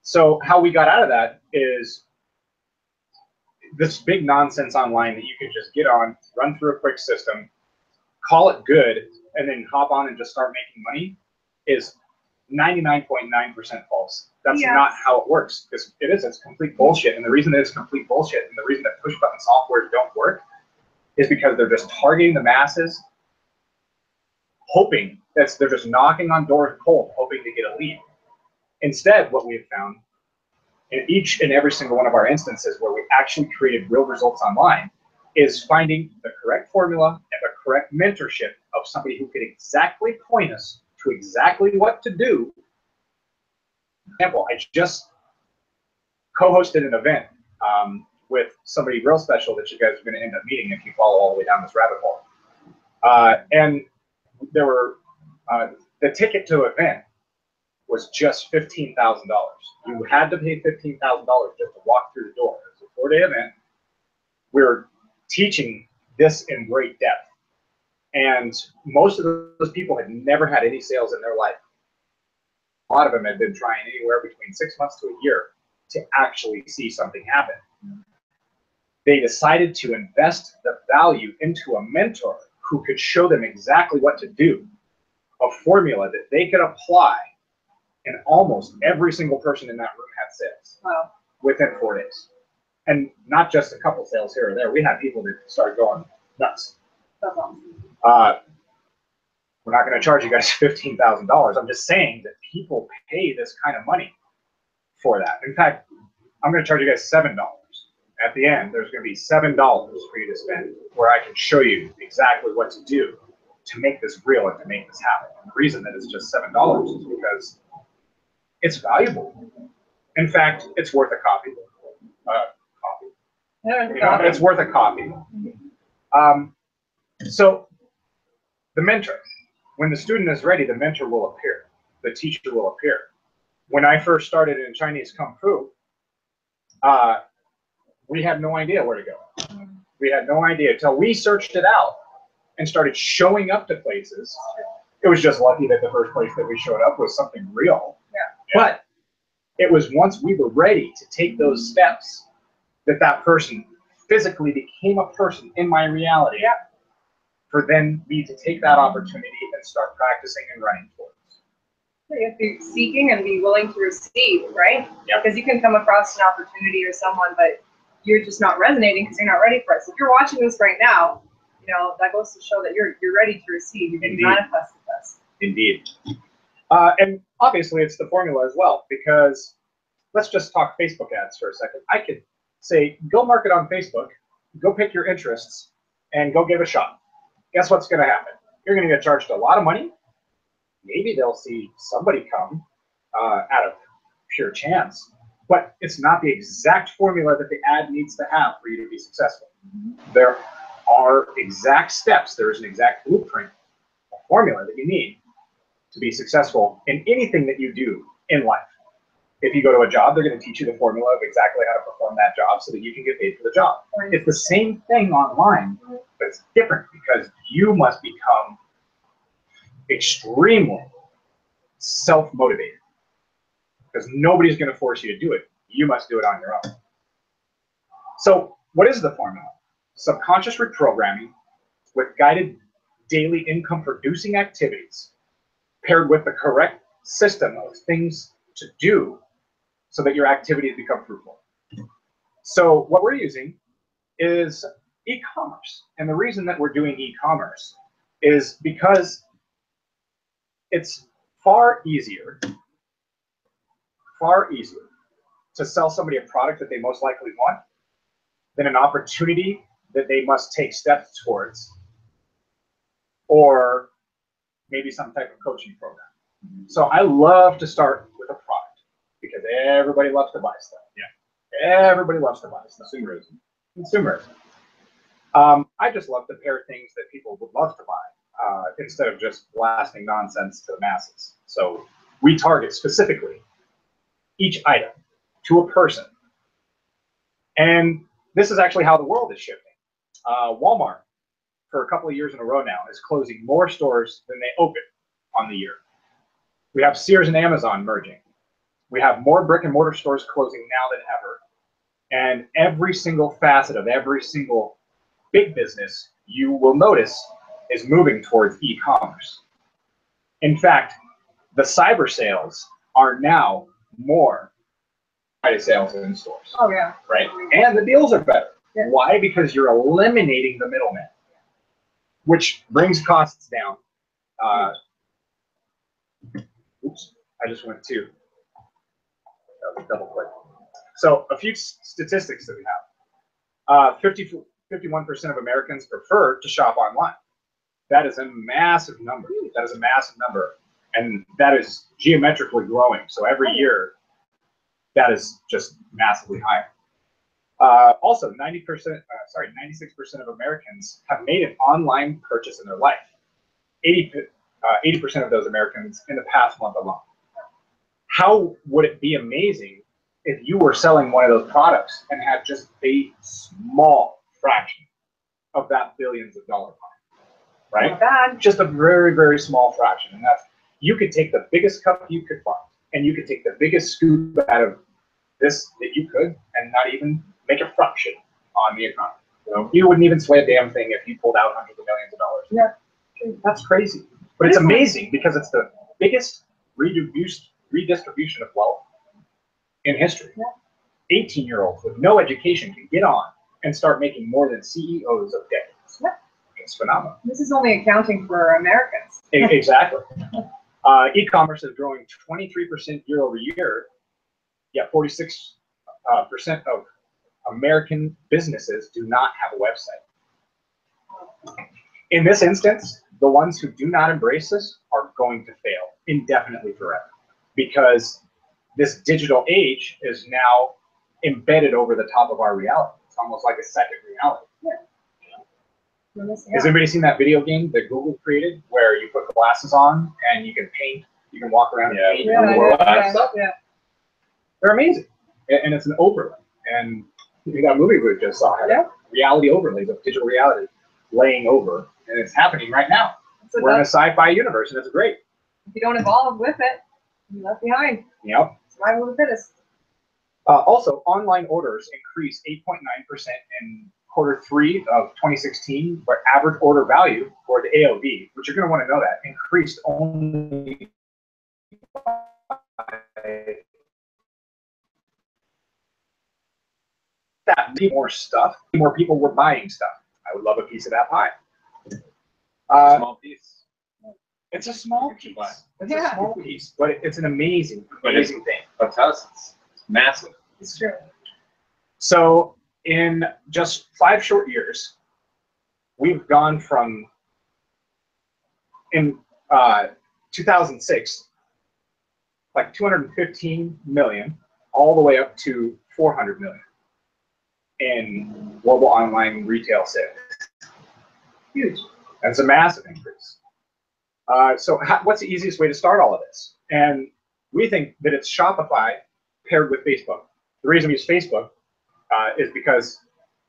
So how we got out of that is this big nonsense online that you can just get on, run through a quick system, call it good, and then hop on and just start making money is 99.9% false. That's Yes. not how it works. It's complete bullshit. And the reason that it's complete bullshit and the reason that push button softwares don't work is because they're just targeting the masses, hoping that they're just knocking on doors cold, hoping to get a lead. Instead, what we've found in each and every single one of our instances where we actually created real results online is finding the correct formula and the correct mentorship of somebody who could exactly point us to exactly what to do. For example, I just co-hosted an event with somebody real special that you guys are going to end up meeting if you follow all the way down this rabbit hole. And there were the ticket to event was just $15,000. You had to pay $15,000 just to walk through the door. It was a 4-day event. We were teaching this in great depth. And most of those people had never had any sales in their life. A lot of them had been trying anywhere between 6 months to a year to actually see something happen. They decided to invest the value into a mentor who could show them exactly what to do, a formula that they could apply, and almost every single person in that room had sales. Wow. Within 4 days. And not just a couple sales here or there. We had people that started going nuts. That's awesome. We're not going to charge you guys $15,000. I'm just saying that people pay this kind of money for that. In fact, I'm going to charge you guys $7. At the end, there's going to be $7 for you to spend where I can show you exactly what to do to make this real and to make this happen. And the reason that it's just $7 is because it's valuable. In fact, it's worth a copy. It's worth a copy. So the mentor, when the student is ready, the mentor will appear. The teacher will appear. When I first started in Chinese Kung Fu, we had no idea where to go. We had no idea until we searched it out and started showing up to places. It was just lucky that the first place that we showed up was something real. Yeah. But it was once we were ready to take those steps that that person physically became a person in my reality. Yeah. For then me to take that opportunity and start practicing and running towards. You have to be seeking and be willing to receive, right? Yeah. Because you can come across an opportunity or someone, but you're just not resonating because you're not ready for it. So if you're watching this right now, you know, that goes to show that you're ready to receive. You can manifest this. Indeed. And obviously it's the formula as well, because let's just talk Facebook ads for a second. I could say, go market on Facebook, go pick your interests, and go give a shot. Guess what's going to happen? You're going to get charged a lot of money. Maybe they'll see somebody come out of pure chance, but it's not the exact formula that the ad needs to have for you to be successful. There are exact steps. There is an exact blueprint, a formula that you need to be successful in anything that you do in life. If you go to a job, they're going to teach you the formula of exactly how to perform that job so that you can get paid for the job. It's the same thing online, but it's different because you must become extremely self-motivated because nobody's going to force you to do it. You must do it on your own. So what is the formula? Subconscious reprogramming with guided daily income producing activities paired with the correct system of things to do so that your activities become fruitful. So what we're using is e-commerce. And the reason that we're doing e-commerce is because it's far easier to sell somebody a product that they most likely want than an opportunity that they must take steps towards, or maybe some type of coaching program. So I love to start with a product because everybody loves to buy stuff. Yeah, everybody loves to buy stuff. Consumerism. I just love to pair things that people would love to buy instead of just blasting nonsense to the masses. So we target specifically each item to a person. And this is actually how the world is shifting. Walmart, for a couple of years in a row now, is closing more stores than they open on the year. We have Sears and Amazon merging. We have more brick and mortar stores closing now than ever. And every single facet of every single big business you will notice is moving towards e-commerce. In fact, The cyber sales are now more Friday sales in stores. Oh yeah. Right? And the deals are better. Yeah. Why? Because you're eliminating the middleman, which brings costs down. Oops, I just went to double click. So a few statistics that we have. 51% of Americans prefer to shop online. That is a massive number. That is a massive number. And that is geometrically growing. So every year, that is just massively higher. Also, 96% of Americans have made an online purchase in their life. 80% of those Americans in the past month alone. How would it be amazing if you were selling one of those products and had just a small fraction of that billions of dollar pie, right? Not bad. Just a very, very small fraction. And that's, you could take the biggest cup you could find, and you could take the biggest scoop out of this that you could, and not even make a fraction on the economy. You know, you wouldn't even sway a damn thing if you pulled out hundreds of millions of dollars. Yeah. That's crazy. But it's amazing because it's the biggest redistribution of wealth in history. 18-year-olds with no education can get on and start making more than CEOs of decades. Yeah. It's phenomenal. This is only accounting for Americans. Exactly. E-commerce is growing 23% year over year, yet 46% of American businesses do not have a website. In this instance, the ones who do not embrace this are going to fail indefinitely forever, because this digital age is now embedded over the top of our reality. It's almost like a second reality. Yeah. Has anybody seen that video game that Google created where you put glasses on and you can paint, you can walk around and paint the world and stuff? Yeah. They're amazing. And it's an overlay. And that movie we just saw had reality overlays of digital reality laying over, and it's happening right now. So we're in a sci-fi universe, and it's great. If you don't evolve with it, you're left behind. Yep. Survival of the fittest. Also, online orders increased 8.9% in Q3 of 2016, but average order value, or the AOV, which you're going to want to know that, increased only that more stuff, more people were buying stuff. I would love a piece of that pie. Small piece. It's a small piece. It's Yeah. a small piece, but it's an amazing thing. But to us, it's massive. It's true. So in just 5 short years, we've gone from, in 2006, like 215 million, all the way up to 400 million in global online retail sales. Huge. That's a massive increase. So what's the easiest way to start all of this? And we think that it's Shopify paired with Facebook. The reason we use Facebook is because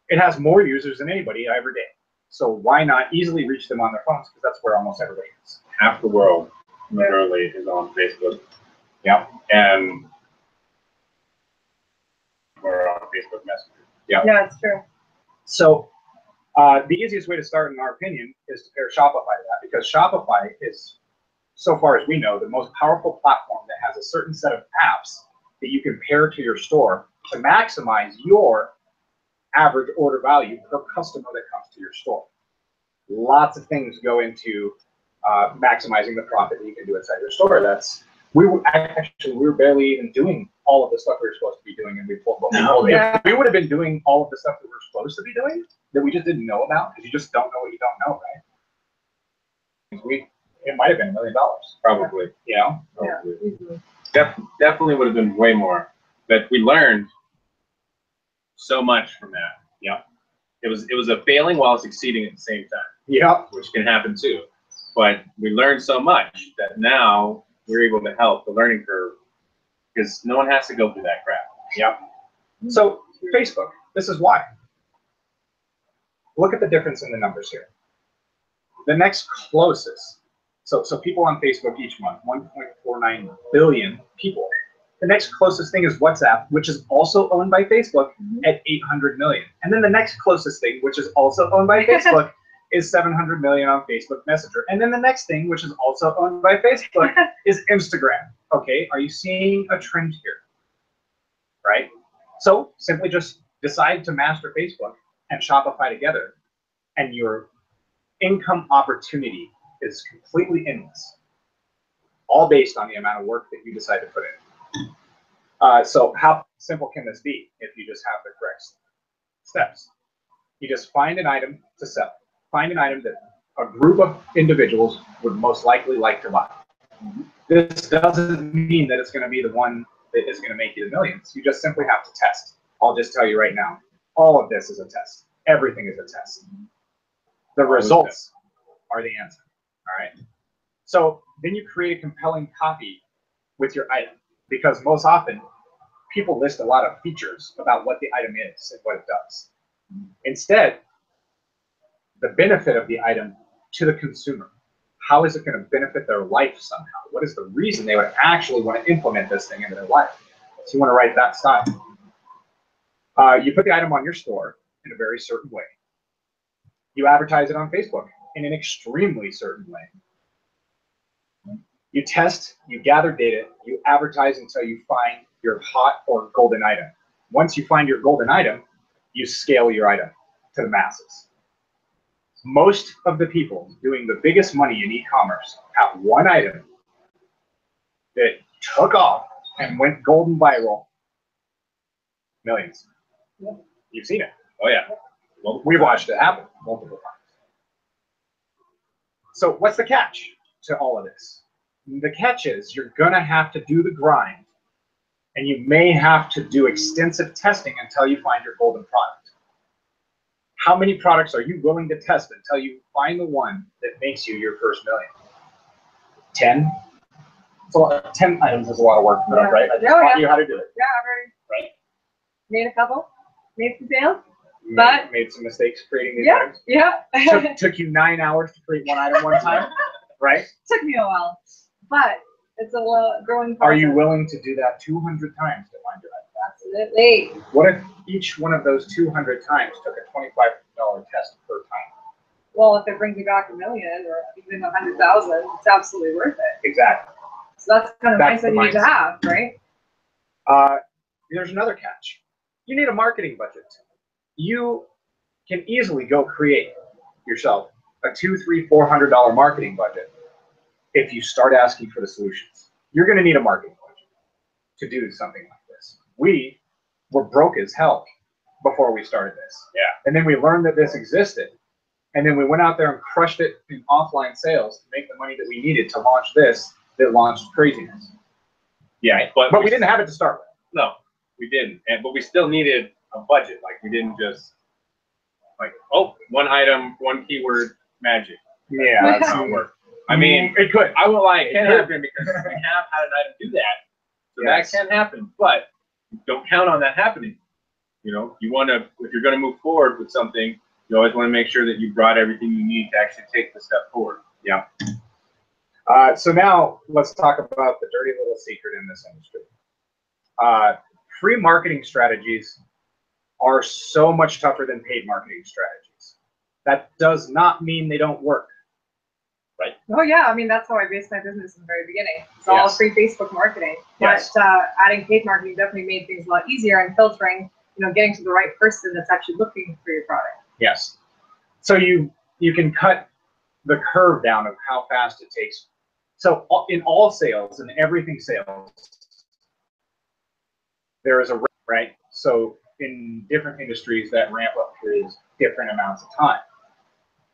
it has more users than anybody I ever did. So why not easily reach them on their phones? Because that's where almost everybody is. Half the world literally is on Facebook. Yeah. And we're on Facebook Messenger. Yeah. Yeah, it's true. So the easiest way to start, in our opinion, is to pair Shopify to that, because Shopify is, so far as we know, the most powerful platform that has a certain set of apps that you can pair to your store to maximize your average order value per customer that comes to your store. Lots of things go into maximizing the profit that you can do inside your store. We were barely even doing all of the stuff we were supposed to be doing, and we pulled what we pulled. Yeah. If we would have been doing all of the stuff that we're supposed to be doing that we just didn't know about, because you just don't know what you don't know, right? It might have been $1 million, Probably. you know? Yeah. Definitely would have been way more. But we learned so much from that. Yeah. It was a failing while succeeding at the same time. Yeah. Which can happen too. But we learned so much that now we're able to help the learning curve, because no one has to go through that crap. Yep. So Facebook, this is why. Look at the difference in the numbers here. The next closest, so people on Facebook each month, 1.49 billion people. The next closest thing is WhatsApp, which is also owned by Facebook at 800 million. And then the next closest thing, which is also owned by Facebook, is 700 million on Facebook Messenger. And then the next thing, which is also owned by Facebook, is Instagram. Okay, are you seeing a trend here? Right? So simply just decide to master Facebook and Shopify together, and your income opportunity is completely endless, all based on the amount of work that you decide to put in. So how simple can this be if you just have the correct steps? You just find an item to sell. Find an item that a group of individuals would most likely like to buy. This doesn't mean that it's going to be the one that is going to make you the millions. You just simply have to test. I'll just tell you right now, all of this is a test. Everything is a test. The results are the answer. All right. So then you create a compelling copy with your item, because most often people list a lot of features about what the item is and what it does. Instead, the benefit of the item to the consumer. How is it going to benefit their life somehow? What is the reason they would actually want to implement this thing into their life? So you want to write that style. You put the item on your store in a very certain way. You advertise it on Facebook in an extremely certain way. You test, you gather data, you advertise until you find your hot or golden item. Once you find your golden item, you scale your item to the masses. Most of the people doing the biggest money in e-commerce have one item that took off and went golden viral. Millions. Yeah. You've seen it. Oh yeah. Well, we've watched it happen multiple times. So what's the catch to all of this? The catch is you're going to have to do the grind, and you may have to do extensive testing until you find your golden product. How many products are you willing to test until you find the one that makes you your first million? 10? So 10 items is a lot of work to put up, right? I just taught you how to do it. Yeah, I've already right. Made a couple, made some sales, but made some mistakes creating these yeah, items. yeah. Took you 9 hours to create one item one time, right? Took me a while, but it's a little growing process. Are you willing to do that 200 times to find your item? Absolutely. What if each one of those 200 times took a $25 test per time? Well, if it brings you back $1 million or even 100,000, it's absolutely worth it. Exactly. So that's kind of mindset you need to have, right? There's another catch. You need a marketing budget. You can easily go create yourself a $200, $300, $400 marketing budget if you start asking for the solutions. You're going to need a marketing budget to do something like this. We were broke as hell before we started this. Yeah. And then we learned that this existed. And then we went out there and crushed it in offline sales to make the money that we needed to launch this that launched craziness. Yeah. Right? But we didn't have it to start with. No, we didn't. But we still needed a budget. Like, we didn't just, like, oh, one item, one keyword, magic. Yeah, That's how it worked. I mean, it could. I won't lie, it can happen because we have had an item do that. So Yes. that can happen, but don't count on that happening. You know, you want to, if you're going to move forward with something, you always want to make sure that you brought everything you need to actually take the step forward. Yeah. So now let's talk about the dirty little secret in this industry. Free marketing strategies are so much tougher than paid marketing strategies. That does not mean they don't work. Right? Oh yeah, I mean that's how I based my business in the very beginning. It's all free Facebook marketing. Yes. But adding paid marketing definitely made things a lot easier and filtering, you know, getting to the right person that's actually looking for your product. Yes. So you can cut the curve down of how fast it takes. So in all sales and everything sales, there is a ramp, right? So in different industries, that ramp up period is different amounts of time.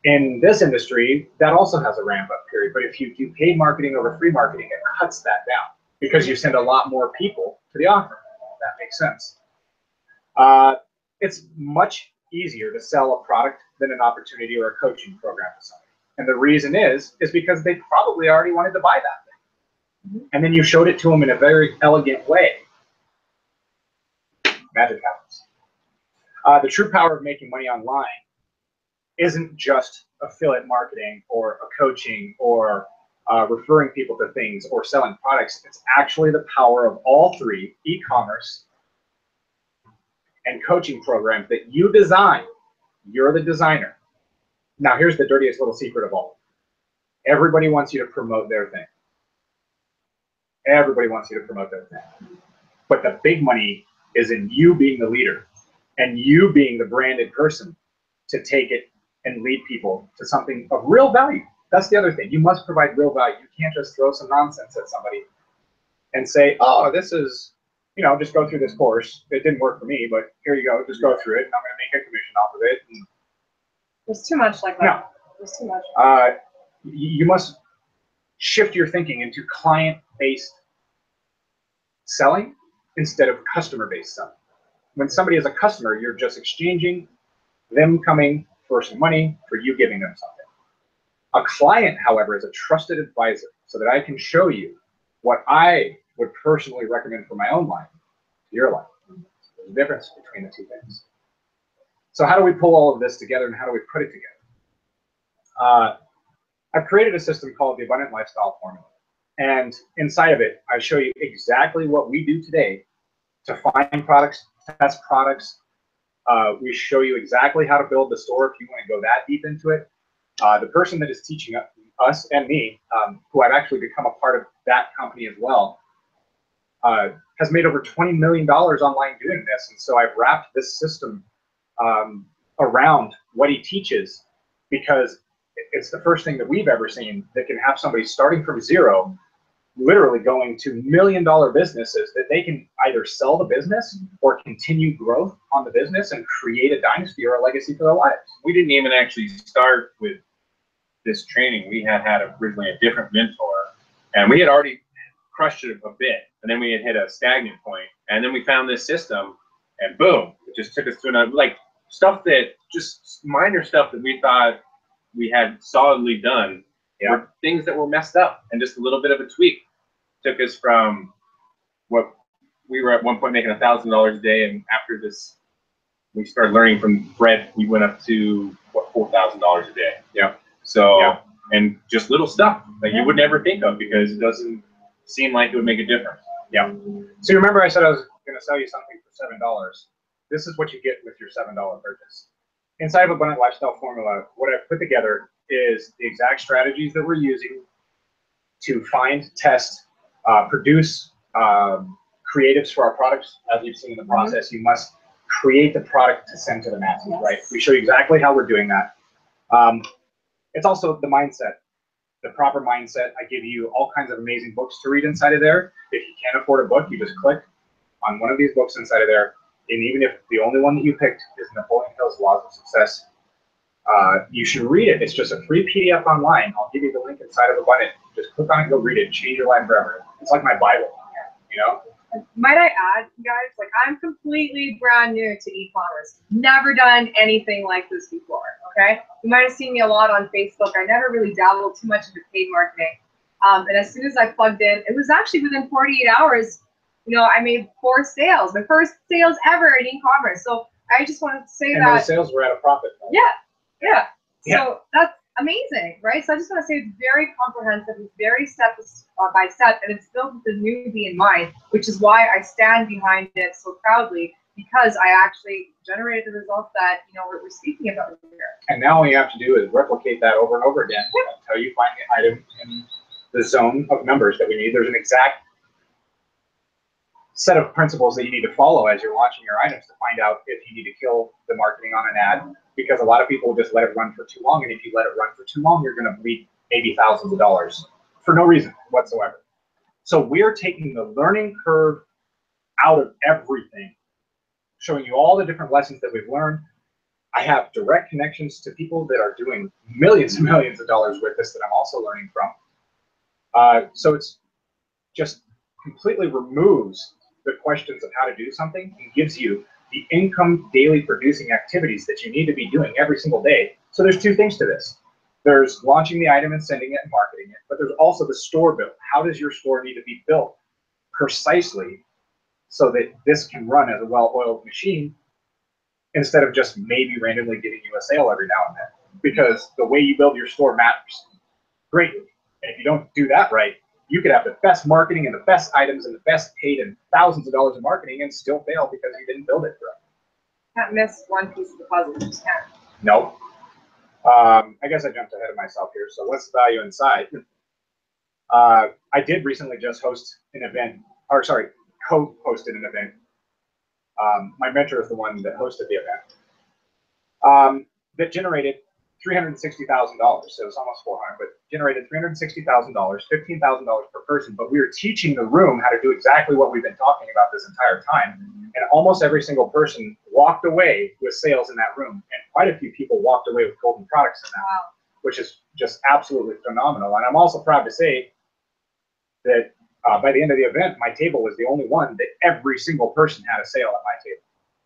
In this industry, that also has a ramp up period. But if you do paid marketing over free marketing, it cuts that down because you send a lot more people to the offer. That makes sense. It's much easier to sell a product than an opportunity or a coaching program to somebody. And the reason is because they probably already wanted to buy that thing. And then you showed it to them in a very elegant way. Magic happens. The true power of making money online isn't just affiliate marketing or a coaching or referring people to things or selling products. It's actually the power of all three: e-commerce and coaching programs that you design. You're the designer. Now, here's the dirtiest little secret of all. Everybody wants you to promote their thing. Everybody wants you to promote their thing. But the big money is in you being the leader and you being the branded person to take it and lead people to something of real value. That's the other thing. You must provide real value. You can't just throw some nonsense at somebody and say, oh, this is, you know, just go through this course. It didn't work for me, but here you go. Just go through it, and I'm going to make a commission off of it. And there's too much like that. no. There's too much. You must shift your thinking into client-based selling instead of customer-based selling. When somebody is a customer, you're just exchanging them coming for some money for you giving them something. A client, however, is a trusted advisor so that I can show you what I would personally recommend for my own life to your life. There's a difference between the two things. So how do we pull all of this together and how do we put it together? I've created a system called the Abundant Lifestyle Formula. And inside of it, I show you exactly what we do today to find products, test products. We show you exactly how to build the store if you want to go that deep into it. The person that is teaching us and me, who I've actually become a part of that company as well, has made over $20 million online doing this. And so I've wrapped this system around what he teaches because it's the first thing that we've ever seen that can have somebody starting from zero, literally going to million-dollar businesses that they can either sell the business or continue growth on the business and create a dynasty or a legacy for their lives. We didn't even actually start with this training. We had originally a different mentor, and we had already crushed it a bit, and then we had hit a stagnant point, and then we found this system, and boom, it just took us to another, like, stuff that, just minor stuff that we thought we had solidly done, were things that were messed up, and just a little bit of a tweak took us from what we were at one point making $1,000 a day, and after this, we started learning from Fred, we went up to what, $4,000 a day. Yeah. So, and just little stuff that you would never think of because it doesn't seem like it would make a difference. Yeah. So you remember I said I was going to sell you something for $7. This is what you get with your $7 purchase. Inside of Abundant Lifestyle Formula, what I've put together is the exact strategies that we're using to find, test, produce creatives for our products. As you've seen in the process, you must create the product to send to the masses, right? We show you exactly how we're doing that. It's also the mindset, the proper mindset. I give you all kinds of amazing books to read inside of there. If you can't afford a book, you just click on one of these books inside of there. And even if the only one that you picked is Napoleon Hill's Laws of Success, you should read it. It's just a free PDF online. I'll give you the link inside of Abundant. Just click on it, go read it, change your life forever. It's like my Bible, you know? Might I add, guys, like I'm completely brand new to e-commerce. Never done anything like this before, okay? You might have seen me a lot on Facebook. I never really dabbled too much into paid marketing. And as soon as I plugged in, it was actually within 48 hours, you know, I made 4 sales, my first sales ever in e-commerce. So I just wanted to say and those sales were at a profit. Yeah. So that's amazing, right? So I just want to say it's very comprehensive, it's very step by step, and it's built with the newbie in mind, which is why I stand behind it so proudly, because I actually generated the results that, you know, we're speaking about here. And now all you have to do is replicate that over and over again until you find the item in the zone of numbers that we need. There's an exact set of principles that you need to follow as you're launching your items to find out if you need to kill the marketing on an ad, because a lot of people just let it run for too long, and if you let it run for too long, you're going to bleed maybe thousands of dollars for no reason whatsoever. So we're taking the learning curve out of everything, showing you all the different lessons that we've learned. I have direct connections to people that are doing millions and millions of dollars with this that I'm also learning from. So it's just completely removes the questions of how to do something and gives you the income daily producing activities that you need to be doing every single day. So there's 2 things to this. There's launching the item and sending it and marketing it, but there's also the store build. How does your store need to be built precisely so that this can run as a well-oiled machine instead of just maybe randomly giving you a sale every now and then? Because the way you build your store matters greatly. And if you don't do that right, you could have the best marketing and the best items and the best paid and thousands of dollars in marketing and still fail because you didn't build it correctly. Can't miss one piece of the puzzle. You just can't. No. I guess I jumped ahead of myself here. So what's the value inside? I did recently just host an event, or sorry, co-hosted an event. My mentor is the one that hosted the event. That generated $360,000. So it was almost 400, but generated $360,000, $15,000 per person. But we were teaching the room how to do exactly what we've been talking about this entire time. And almost every single person walked away with sales in that room. And quite a few people walked away with golden products in that, Wow. which is just absolutely phenomenal. And I'm also proud to say that by the end of the event, my table was the only one that every single person had a sale at my table.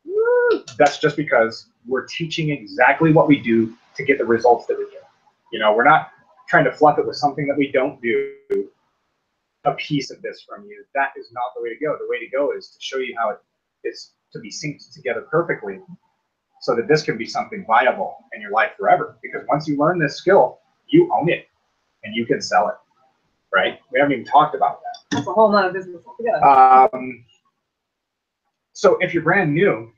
Woo. That's just because we're teaching exactly what we do to get the results that we get. You know, we're not trying to fluff it with something that we don't do, a piece of this from you. That is not the way to go. The way to go is to show you how it is to be synced together perfectly so that this can be something viable in your life forever. Because once you learn this skill, you own it and you can sell it, right? We haven't even talked about that. That's a whole nother business altogether. So if you're brand new,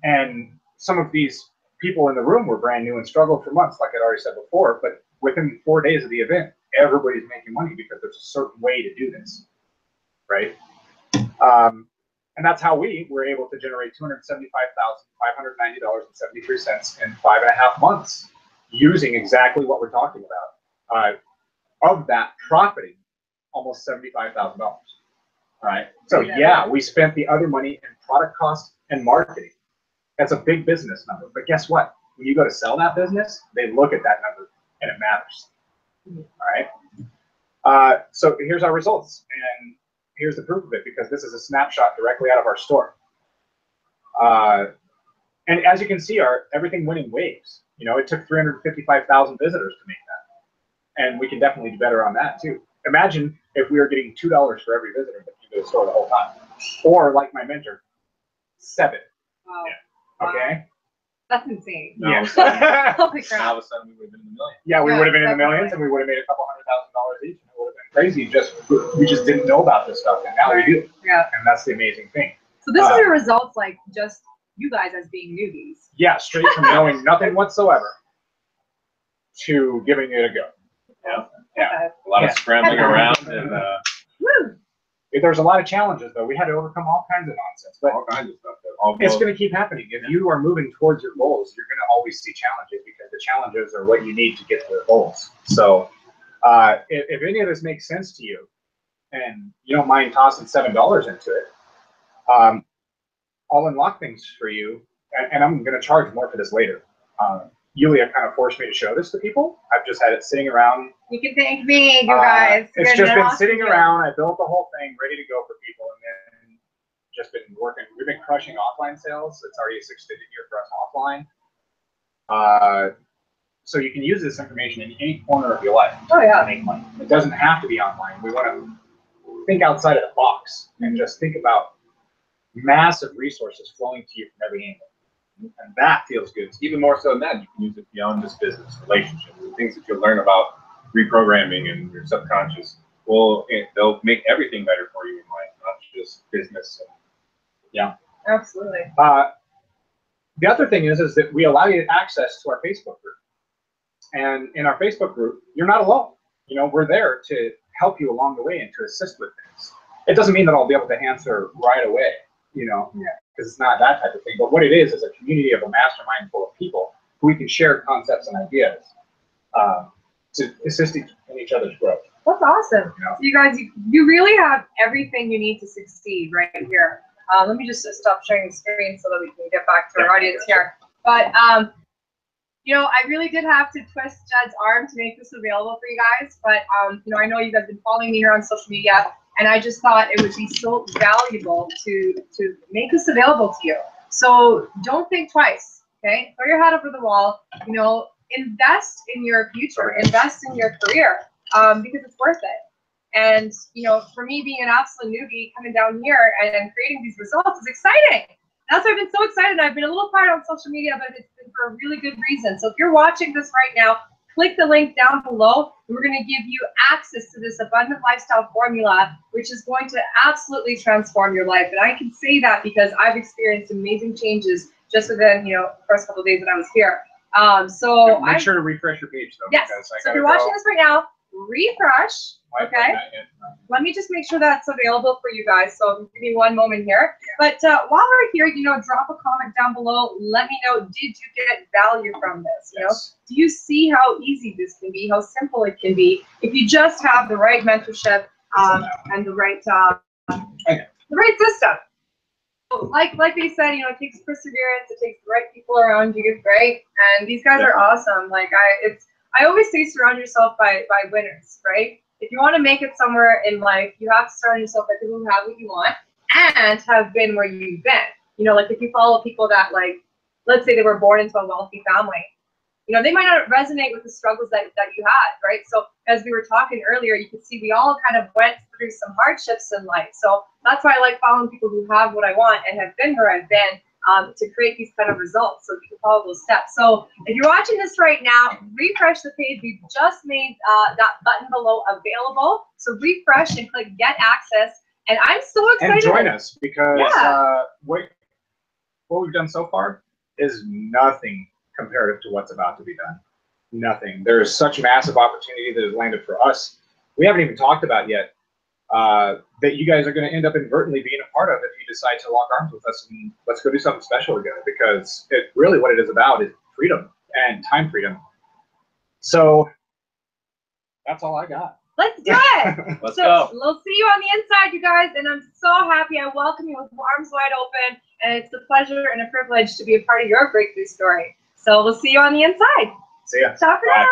and some of these people in the room were brand new and struggled for months, like I'd already said before, but within 4 days of the event, everybody's making money because there's a certain way to do this, right? And that's how we were able to generate $275,590.73 in 5.5 months using exactly what we're talking about. Of that, profiting almost $75,000. Right. So yeah, we spent the other money in product cost and marketing. That's a big business number. But guess what? When you go to sell that business, they look at that number and it matters. All right. So here's our results, and here's the proof of it, because this is a snapshot directly out of our store. And as you can see, everything went in waves. You know, it took 355,000 visitors to make that, and we can definitely do better on that too. Imagine if we were getting $2 for every visitor that came to the store the whole time, or like my mentor, 7. Wow. Yeah. Okay. That's insane. Yeah. Holy crap. All of a sudden, we would have been in the millions. Yeah, we would have been in the definitely. millions, and we would have made a couple $100,000 each, and it would have been crazy. We just didn't know about this stuff, and now we do. Yeah. And that's the amazing thing. So this is your results, like just you guys as being newbies. Yeah, straight from knowing nothing whatsoever to giving it a go. Yeah. Yeah. Okay. A lot Yeah. of scrambling around and Woo. There's a lot of challenges, though. We had to overcome all kinds of nonsense, but all kinds of stuff. All it's going to keep happening. If you are moving towards your goals, you're going to always see challenges, because the challenges are what you need to get to the goals. So if any of this makes sense to you and you don't mind tossing $7 into it, I'll unlock things for you. And I'm going to charge more for this later. Yulia kind of forced me to show this to people. I've just had it sitting around. You can thank me, you guys. It's just been sitting around. I built the whole thing ready to go for people, and then just been working. We've been crushing offline sales. It's already a 6-digit year for us offline. So you can use this information in any corner of your life to make money. It doesn't have to be online. We want to think outside of the box and just think about massive resources flowing to you from every angle. And that feels good. Even more so than that, you can use it beyond just business, relationships, the things that you'll learn about reprogramming and your subconscious. They'll make everything better for you in life, not just business. Yeah. Absolutely. The other thing is that we allow you access to our Facebook group. And in our Facebook group, you're not alone. You know, we're there to help you along the way and to assist with things. It doesn't mean that I'll be able to answer right away, you know, because it's not that type of thing. But what it is a community of a mastermind full of people who we can share concepts and ideas to assist in each other's growth. That's awesome. You know? So you guys, you really have everything you need to succeed right here. Let me just stop sharing the screen so that we can get back to our audience here. But, you know, I really did have to twist Jed's arm to make this available for you guys. But, you know, I know you guys have been following me here on social media, and I just thought it would be so valuable to make this available to you. So don't think twice, okay? Throw your head over the wall. You know, invest in your future, invest in your career, because it's worth it. And, you know, for me being an absolute newbie coming down here and creating these results is exciting. That's why I've been so excited. I've been a little quiet on social media, but it's been for a really good reason. So if you're watching this right now, click the link down below. And we're going to give you access to this abundant lifestyle formula, which is going to absolutely transform your life. And I can say that because I've experienced amazing changes just within, you know, the first couple of days that I was here. So make sure to refresh your page though. Yes. So if you're watching this right now, refresh. Okay. Let me just make sure that's available for you guys. So give me one moment here. But while we're here, you know, drop a comment down below. Let me know, did you get value from this? You know, do you see how easy this can be, how simple it can be if you just have the right mentorship and the right system. Like they said, you know, it takes perseverance. It takes the right people around you, right? And these guys are awesome. Like I always say, surround yourself by winners, right? If you want to make it somewhere in life, you have to surround yourself by people who have what you want and have been where you've been. You know, like if you follow people that, like, let's say they were born into a wealthy family, you know, they might not resonate with the struggles that you had, right? So as we were talking earlier, you can see we all kind of went through some hardships in life. So that's why I like following people who have what I want and have been where I've been, to create these kind of results so you can follow those steps. So if you're watching this right now, refresh the page. We've just made that button below available. So refresh and click get access. And I'm so excited. And join us because what we've done so far is nothing comparative to what's about to be done. Nothing. There is such massive opportunity that has landed for us. We haven't even talked about yet that you guys are going to end up inadvertently being a part of if you decide to lock arms with us and let's go do something special together, because really what it is about is freedom and time freedom. So that's all I got. Let's do it. Let's go. We'll see you on the inside, you guys, and I'm so happy. I welcome you with arms wide open, and it's a pleasure and a privilege to be a part of your breakthrough story. So we'll see you on the inside. See ya. Ciao for now.